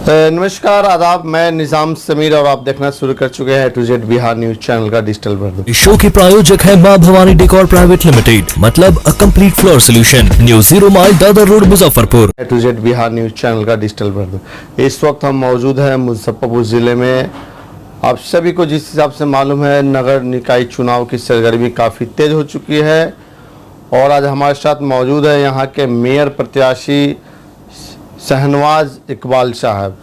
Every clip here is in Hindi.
नमस्कार आदाब, मैं निजाम समीर और आप देखना शुरू कर चुके हैं to Z Bihar news channel का डिजिटल वर्जन। इस शो के प्रायोजक है Maa Bhavani decor private limited, मतलब a complete floor solution, new 0 mile Dadar road, Muzaffarpur. To Z Bihar news channel का डिजिटल वर्जन। इस वक्त हम मौजूद हैं मुजफ्फरपुर जिले में। आप सभी को जिस हिसाब से मालूम है, नगर निकाय चुनाव की सरगर्मी काफ़ी तेज हो चुकी है और आज हमारे साथ मौजूद है यहाँ के मेयर प्रत्याशी शहनवाज इकबाल साहब।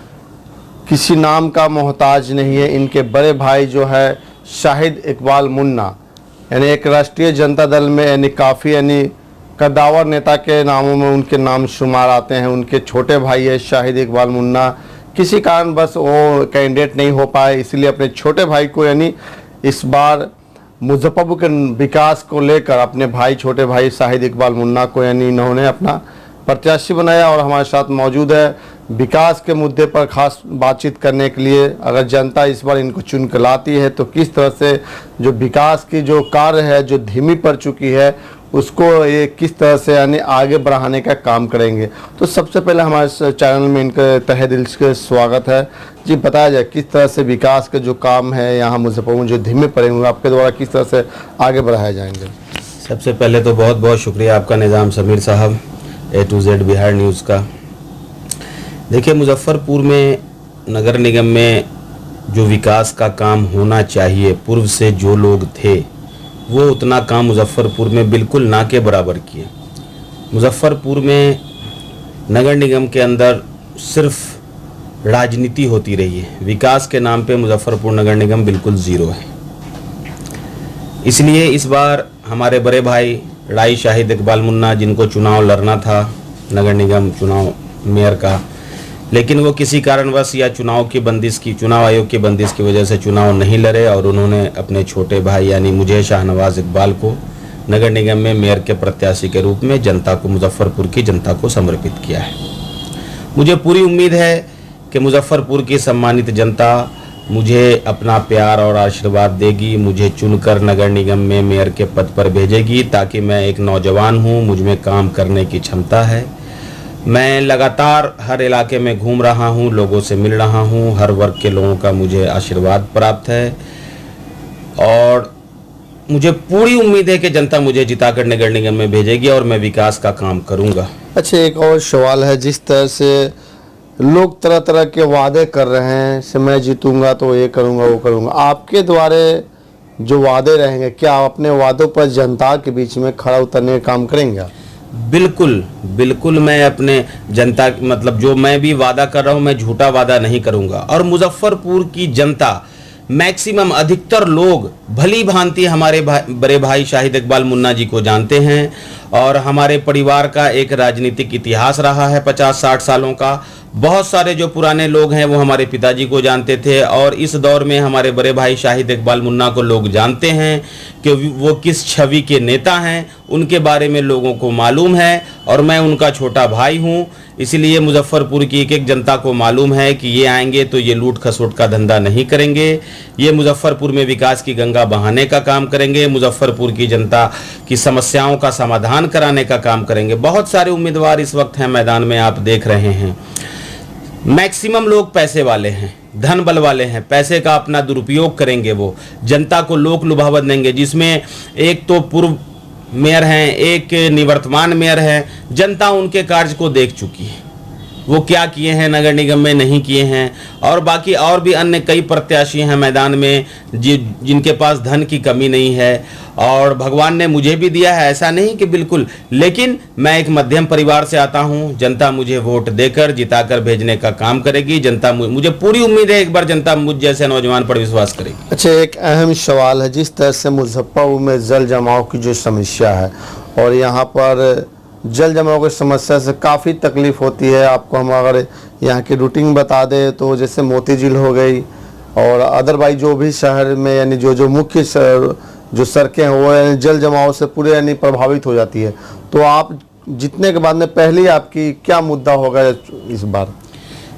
किसी नाम का मोहताज नहीं है। इनके बड़े भाई जो है शाहिद इकबाल मुन्ना, यानी एक राष्ट्रीय जनता दल में काफ़ी कद्दावर नेता के नामों में उनके नाम शुमार आते हैं। उनके छोटे भाई है शाहिद इकबाल मुन्ना, किसी कारण बस वो कैंडिडेट नहीं हो पाए, इसलिए अपने छोटे भाई को इस बार मुजफ्फरपुर के विकास को लेकर अपने भाई छोटे भाई शाहिद इकबाल मुन्ना को इन्होंने अपना प्रत्याशी बनाया और हमारे साथ मौजूद है विकास के मुद्दे पर खास बातचीत करने के लिए। अगर जनता इस बार इनको चुन कर लाती है तो किस तरह से जो विकास की जो कार्य है जो धीमी पड़ चुकी है उसको ये किस तरह से आगे बढ़ाने का काम करेंगे। तो सबसे पहले हमारे चैनल में इनके तहे दिल से स्वागत है जी। बताया जाए किस तरह से विकास के जो काम है यहाँ मुजफ्फरपुर में जो धीमे पड़े हुए आपके द्वारा किस तरह से आगे बढ़ाए जाएंगे। सबसे पहले तो बहुत बहुत शुक्रिया आपका निजाम समीर साहब, ए टू जेड बिहार न्यूज़ का। देखिए, मुजफ्फरपुर में नगर निगम में जो विकास का काम होना चाहिए, पूर्व से जो लोग थे वो उतना काम मुजफ्फरपुर में बिल्कुल ना के बराबर किए। मुजफ्फरपुर में नगर निगम के अंदर सिर्फ राजनीति होती रही है, विकास के नाम पे मुजफ्फरपुर नगर निगम बिल्कुल ज़ीरो है। इसलिए इस बार हमारे बड़े भाई राई शाहिद इकबाल मुन्ना, जिनको चुनाव लड़ना था नगर निगम चुनाव मेयर का, लेकिन वो किसी कारणवश या चुनाव आयोग की बंदिश की वजह से चुनाव नहीं लड़े और उन्होंने अपने छोटे भाई यानी मुझे शहनवाज इकबाल को नगर निगम में मेयर के प्रत्याशी के रूप में जनता को, मुजफ्फरपुर की जनता को समर्पित किया है। मुझे पूरी उम्मीद है कि मुजफ्फरपुर की सम्मानित जनता मुझे अपना प्यार और आशीर्वाद देगी, मुझे चुनकर नगर निगम में मेयर के पद पर भेजेगी, ताकि मैं एक नौजवान हूँ, मुझ में काम करने की क्षमता है। मैं लगातार हर इलाके में घूम रहा हूँ, लोगों से मिल रहा हूँ, हर वर्ग के लोगों का मुझे आशीर्वाद प्राप्त है और मुझे पूरी उम्मीद है कि जनता मुझे जिताकर नगर निगम में भेजेगी और मैं विकास का काम करूँगा। अच्छा, एक और सवाल है। जिस तरह से लोग तरह तरह के वादे कर रहे हैं कि मैं जीतूंगा तो ये करूंगा वो करूंगा, आपके द्वारा जो वादे रहेंगे, क्या आप अपने वादों पर जनता के बीच में खड़ा उतरने का काम करेंगे? बिल्कुल बिल्कुल, मैं अपने जनता मतलब जो मैं भी वादा कर रहा हूं, मैं झूठा वादा नहीं करूंगा। और मुजफ्फरपुर की जनता मैक्सिमम अधिकतर लोग भली भांति हमारे बड़े भाई शाहिद इकबाल मुन्ना जी को जानते हैं और हमारे परिवार का एक राजनीतिक इतिहास रहा है 50-60 सालों का। बहुत सारे जो पुराने लोग हैं वो हमारे पिताजी को जानते थे और इस दौर में हमारे बड़े भाई शाहिद इकबाल मुन्ना को लोग जानते हैं कि वो किस छवि के नेता हैं, उनके बारे में लोगों को मालूम है और मैं उनका छोटा भाई हूं। इसलिए मुजफ्फरपुर की एक एक जनता को मालूम है कि ये आएंगे तो ये लूट खसोट का धंधा नहीं करेंगे, ये मुजफ्फरपुर में विकास की गंगा बहाने का काम करेंगे, मुजफ्फरपुर की जनता की समस्याओं का समाधान कराने का काम करेंगे। बहुत सारे उम्मीदवार इस वक्त हैं मैदान में, आप देख रहे हैं। मैक्सिमम लोग पैसे वाले हैं, धन बल वाले हैं, पैसे का अपना दुरुपयोग करेंगे, वो जनता को लोक लुभावत देंगे, जिसमें एक तो पूर्व मेयर हैं, एक निवर्तमान मेयर हैं। जनता उनके कार्य को देख चुकी है, वो क्या किए हैं नगर निगम में, नहीं किए हैं। और बाकी और भी अन्य कई प्रत्याशी हैं मैदान में जिनके पास धन की कमी नहीं है और भगवान ने मुझे भी दिया है, ऐसा नहीं कि बिल्कुल, लेकिन मैं एक मध्यम परिवार से आता हूं। जनता मुझे वोट देकर जिताकर भेजने का काम करेगी। जनता मुझे पूरी उम्मीद है एक बार जनता मुझ जैसे नौजवान पर विश्वास करेगी। अच्छा, एक अहम सवाल है। जिस तरह से मुजफ्फरपुर में जल जमाव की जो समस्या है और यहाँ पर जल जमाव की समस्या से काफ़ी तकलीफ होती है। आपको हम अगर यहाँ की रूटीन बता दें तो जैसे मोती झील हो गई और अदरवाइज जो भी शहर में जो मुख्य जो सड़कें हैं वो जल जमाव से पूरे प्रभावित हो जाती है। तो आप जीतने के बाद में पहले आपकी क्या मुद्दा होगा इस बार?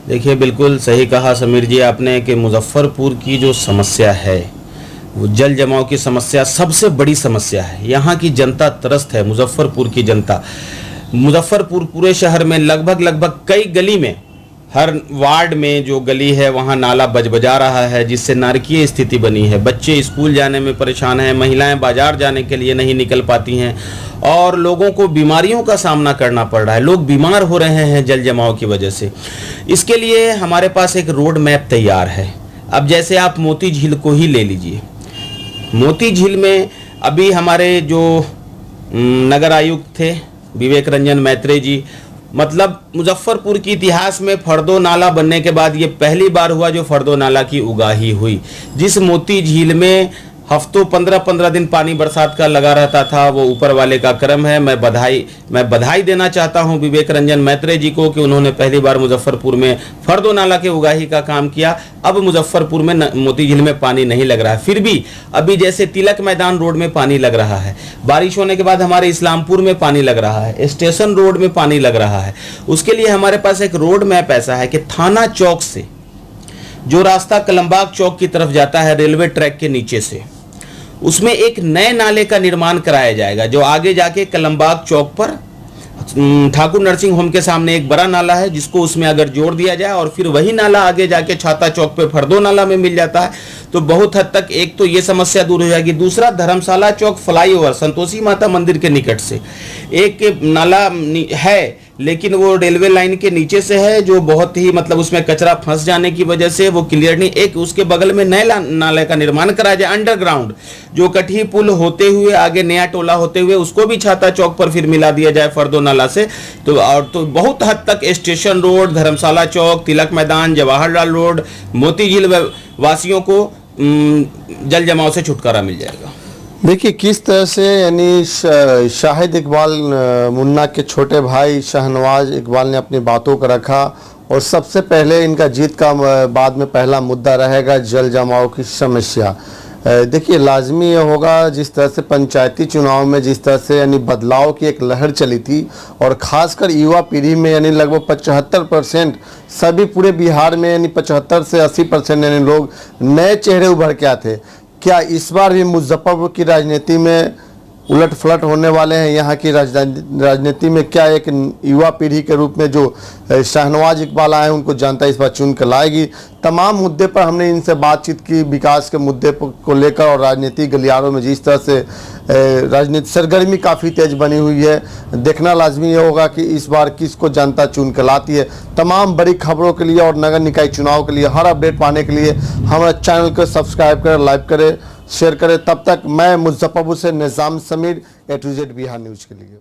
देखिए, बिल्कुल सही कहा समीर जी आपने कि मुजफ्फरपुर की जो समस्या है वो जल जमाव की समस्या सबसे बड़ी समस्या है। यहाँ की जनता त्रस्त है, मुजफ्फरपुर की जनता। मुजफ्फरपुर पूरे शहर में लगभग कई गली में हर वार्ड में जो गली है वहाँ नाला बजबजा रहा है, जिससे नारकीय स्थिति बनी है। बच्चे स्कूल जाने में परेशान हैं, महिलाएं बाजार जाने के लिए नहीं निकल पाती हैं और लोगों को बीमारियों का सामना करना पड़ रहा है। लोग बीमार हो रहे हैं जल जमाव की वजह से। इसके लिए हमारे पास एक रोड मैप तैयार है। अब जैसे आप मोती झील को ही ले लीजिए। मोती झील में अभी हमारे जो नगर आयुक्त थे विवेक रंजन मैत्रेय जी, मतलब मुजफ्फरपुर के इतिहास में फरदो नाला बनने के बाद ये पहली बार हुआ जो फरदो नाला की उगाही हुई। जिस मोती झील में हफ्तों 15-15 दिन पानी बरसात का लगा रहता था, वो ऊपर वाले का करम है। मैं बधाई देना चाहता हूं विवेक रंजन मैत्रेय जी को कि उन्होंने पहली बार मुजफ्फरपुर में फरदो नाला के उगाही का काम किया। अब मुजफ्फरपुर में मोती झील में पानी नहीं लग रहा है, फिर भी अभी जैसे तिलक मैदान रोड में पानी लग रहा है, बारिश होने के बाद हमारे इस्लामपुर में पानी लग रहा है, स्टेशन रोड में पानी लग रहा है। उसके लिए हमारे पास एक रोड मैप ऐसा है कि थाना चौक से जो रास्ता कलमबाग चौक की तरफ जाता है रेलवे ट्रैक के नीचे से, उसमें एक नए नाले का निर्माण कराया जाएगा जो आगे जाके कलमबाग चौक पर ठाकुर नर्सिंग होम के सामने एक बड़ा नाला है, जिसको उसमें अगर जोड़ दिया जाए और फिर वही नाला आगे जाके छाता चौक पे फरदो नाला में मिल जाता है तो बहुत हद तक एक तो ये समस्या दूर हो जाएगी। दूसरा, धर्मशाला चौक फ्लाईओवर संतोषी माता मंदिर के निकट से एक नाला है, लेकिन वो रेलवे लाइन के नीचे से है, जो बहुत ही मतलब उसमें कचरा फंस जाने की वजह से वो क्लियर नहीं। एक उसके बगल में नए नाले का निर्माण कराया जाए अंडरग्राउंड, जो कटही पुल होते हुए आगे नया टोला होते हुए उसको भी छाता चौक पर फिर मिला दिया जाए फरदो नाला से। तो बहुत हद तक स्टेशन रोड, धर्मशाला चौक, तिलक मैदान, जवाहरलाल रोड, मोती झील वासियों को जल जमाव से छुटकारा मिल जाएगा। देखिए किस तरह से यानी शाहिद इकबाल मुन्ना के छोटे भाई शाहनवाज इकबाल ने अपनी बातों को रखा और सबसे पहले इनका जीत का बाद में पहला मुद्दा रहेगा जल जमाव की समस्या। देखिए लाजमी ये होगा जिस तरह से पंचायती चुनाव में जिस तरह से यानी बदलाव की एक लहर चली थी और ख़ासकर युवा पीढ़ी में यानी लगभग 75% सभी पूरे बिहार में यानी 75 से 80% यानी लोग नए चेहरे उभर के आते। क्या इस बार भी मुजफ्फरपुर की राजनीति में उलट फलट होने वाले हैं? यहाँ की राजनीति में क्या एक युवा पीढ़ी के रूप में जो शाहनवाज इकबाल आए उनको जनता इस बार चुन कर लाएगी? तमाम मुद्दे पर हमने इनसे बातचीत की, विकास के मुद्दे को लेकर और राजनीतिक गलियारों में जिस तरह से राजनीति सरगर्मी काफ़ी तेज बनी हुई है। देखना लाजमी ये होगा कि इस बार किसको जनता चुन कर लाती है। तमाम बड़ी खबरों के लिए और नगर निकाय चुनाव के लिए हर अपडेट पाने के लिए हमारे चैनल को सब्सक्राइब करें, लाइक करें, शेयर करें। तब तक मैं मुजफ्फरपुर से Nizam Sameer A to Z Bihar news के लिए।